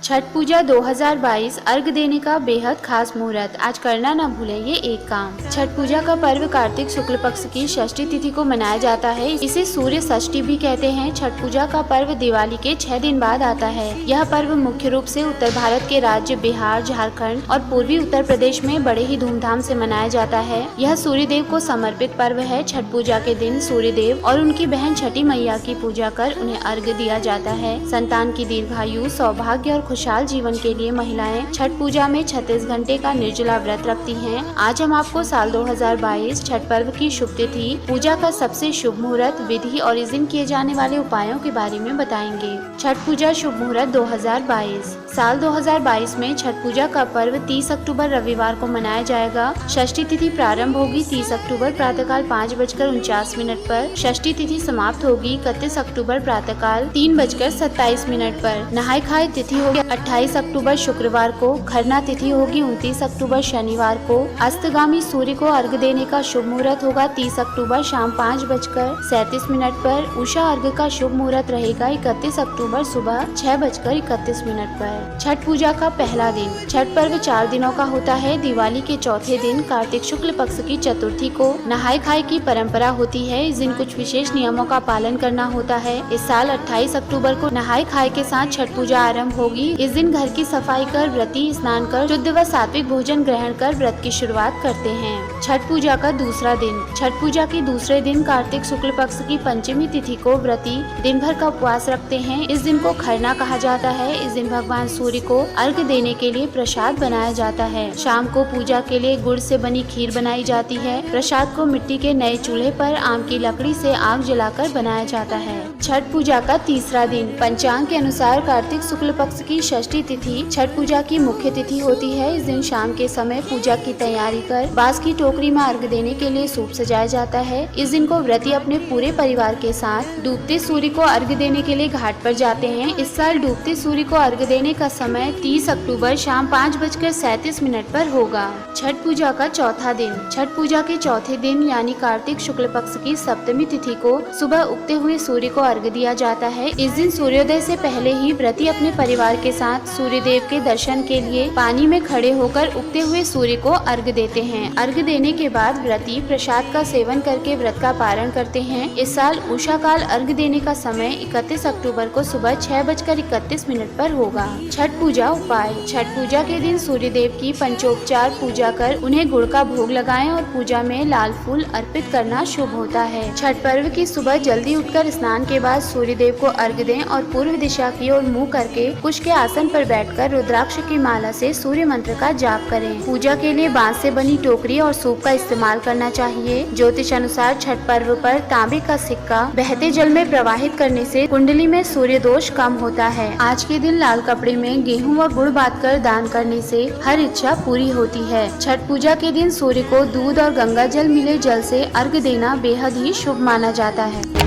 छठ पूजा 2022 अर्घ देने का बेहद खास मुहूर्त। आज करना न भूलें ये एक काम। छठ पूजा का पर्व कार्तिक शुक्ल पक्ष की षष्ठी तिथि को मनाया जाता है। इसे सूर्य षष्ठी भी कहते हैं। छठ पूजा का पर्व दिवाली के 6 दिन बाद आता है। यह पर्व मुख्य रूप से उत्तर भारत के राज्य बिहार, झारखंड और पूर्वी उत्तर प्रदेश में बड़े ही धूमधाम से मनाया जाता है। यह सूर्य देव को समर्पित पर्व है। छठ पूजा के दिन सूर्य देव और उनकी बहन छठी मैया की पूजा कर उन्हें अर्घ दिया जाता है। संतान की दीर्घायु, सौभाग्य और खुशहाल जीवन के लिए महिलाएं छठ पूजा में 36 घंटे का निर्जला व्रत रखती हैं। आज हम आपको साल 2022 छठ पर्व की शुभ तिथि, पूजा का सबसे शुभ मुहूर्त, विधि और इस दिन किए जाने वाले उपायों के बारे में बताएंगे। छठ पूजा शुभ मुहूर्त 2022। साल 2022 में छठ पूजा का पर्व 30 अक्टूबर रविवार को मनाया जाएगा। षष्ठी तिथि प्रारंभ होगी 30 अक्टूबर प्रातःकाल 5:49 पर। षष्ठी तिथि समाप्त होगी 31 अक्टूबर प्रातःकाल 3:27 पर। नहाय खाए तिथि होगी 28 अक्टूबर शुक्रवार को। खरना तिथि होगी 29 अक्टूबर शनिवार को। अस्तगामी सूर्य को अर्घ देने का शुभ मुहूर्त होगा 30 अक्टूबर शाम 5:37 पर। उषा अर्घ का शुभ मुहूर्त रहेगा 31 अक्टूबर सुबह 6:31 पर। छठ पूजा का पहला दिन। छठ पर्व 4 दिनों का होता है। दिवाली के चौथे दिन कार्तिक शुक्ल पक्ष की चतुर्थी को नहाय खाए की परंपरा होती है। इस दिन कुछ विशेष नियमों का पालन करना होता है। इस साल 28 अक्टूबर को नहाय खाए के साथ छठ पूजा आरंभ होगी। इस दिन घर की सफाई कर व्रती स्नान कर शुद्ध व सात्विक भोजन ग्रहण कर व्रत की शुरुआत करते हैं। छठ पूजा का दूसरा दिन। छठ पूजा के दूसरे दिन कार्तिक शुक्ल पक्ष की पंचमी तिथि को व्रती दिन भर का उपवास रखते हैं। इस दिन को खरना कहा जाता है। इस दिन भगवान सूर्य को अर्घ देने के लिए प्रसाद बनाया जाता है। शाम को पूजा के लिए गुड़ से बनी खीर बनाई जाती है। प्रसाद को मिट्टी के नए चूल्हे पर आम की लकड़ी से आग जलाकर बनाया जाता है। छठ पूजा का तीसरा दिन। पंचांग के अनुसार कार्तिक शुक्ल पक्ष की षष्ठी तिथि छठ पूजा की मुख्य तिथि होती है। इस दिन शाम के समय पूजा की तैयारी कर बांस की टोकरी में अर्घ देने के लिए सूप सजाया जाता है। इस दिन को व्रती अपने पूरे परिवार के साथ डूबते सूर्य को अर्घ देने के लिए घाट पर जाते हैं। इस साल डूबते सूर्य को अर्घ देने का समय 30 अक्टूबर शाम 5:37 पर होगा। छठ पूजा का चौथा दिन। छठ पूजा के चौथे दिन यानी कार्तिक शुक्ल पक्ष की सप्तमी तिथि को सुबह उगते हुए सूर्य को अर्घ दिया जाता है। इस दिन सूर्योदय से पहले ही व्रती अपने परिवार के साथ सूर्य देव के दर्शन के लिए पानी में खड़े होकर उगते हुए सूर्य को अर्घ देते हैं। अर्घ देने के बाद व्रती प्रसाद का सेवन करके व्रत का पारण करते हैं। इस साल उषा काल अर्घ देने का समय 31 अक्टूबर को सुबह 6:31 पर होगा। छठ पूजा उपाय। छठ पूजा के दिन सूर्य देव की पंचोपचार पूजा कर उन्हें गुड़ का भोग लगाएं और पूजा में लाल फूल अर्पित करना शुभ होता है। छठ पर्व की सुबह जल्दी उठकर स्नान के बाद सूर्य देव को अर्घ दें और पूर्व दिशा की ओर मुँह करके कुश के आसन पर बैठकर रुद्राक्ष की माला से सूर्य मंत्र का जाप करें। पूजा के लिए बांस से बनी टोकरी और सूप का इस्तेमाल करना चाहिए। ज्योतिष अनुसार छठ पर्व पर तांबे का सिक्का बहते जल में प्रवाहित करने से कुंडली में सूर्य दोष कम होता है। आज के दिन लाल कपड़े में गेहूं व गुड़ बांधकर दान करने से हर इच्छा पूरी होती है। छठ पूजा के दिन सूर्य को दूध और गंगा जल मिले जल से अर्घ देना बेहद ही शुभ माना जाता है।